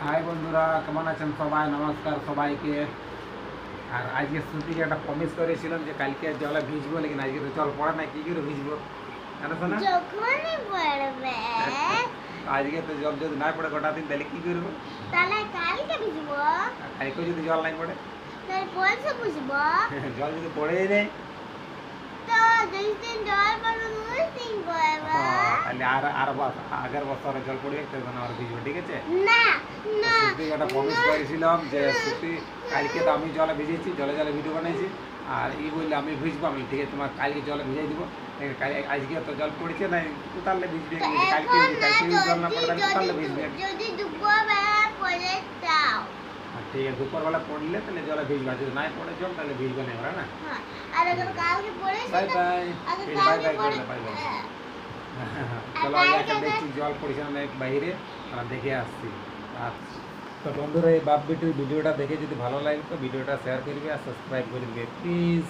High বন্ধুরা, কেমন আছেন সবাই? নমস্কার সবাইকে। আর আজকে শ্রুতিকে একটা প্রমিস করেছিলাম যে কালকে জলে ভিজবো, লেকিন আজকে তো জল পড়ে না, কি করে ভিজবো জানো তো না? যখনই পড়বে আজকে তো জল যদি না পড়ে গোটা দিন, তাহলে কি করবো? তাহলে কালকে বুঝবো, কালকে যদি জল নাই পড়ে, তাহলে পয়সা বুঝবো। জল যদি পড়েই নেই, তো 10 দিন জল পড়বে 10 দিন পড়বে। তাহলে আর আগের বছরে জল পড়বে, তখন আর ভিজবো, ঠিক আছে? না না শ্রুতিকে একটা প্রমিস করেছিলাম যে শ্রুতি কালকে তো আমি জলে ভিজেছি, জলে জলে ভিডিও বানিয়েছি, আর এই বললে আমি ভিজবো, আমি ঠিক আছে তোমার কালকে জলে ভিজাই দিব। আজকে তো জল পড়েছে না, কোথালে ভিজবে? কালকে কালকে যদি জল না পড়ে তাহলে কোথালে ভিজবে? যদি দুপুরবেলা পড়ে দাও, ঠিক আছে, দুপুরবেলা পড়লে তাহলে জলে ভিজবে, যদি না পড়ে জল তাহলে ভিজবে না, এবার না? হ্যাঁ। আর আগে কালকে পড়ে বাই বাই, বাই বাই করলে বাই বাই। হ্যাঁ। চলো এখন দেখছি জল পড়েছে না বাইরে, আমরা দেখে আসছি। আচ্ছা, তো বন্ধুরা এই বাপ বিটুর ভিডিওটা দেখে যদি ভালো লাগে তো ভিডিওটা শেয়ার করবে আর সাবস্ক্রাইব করে দিবে প্লিজ।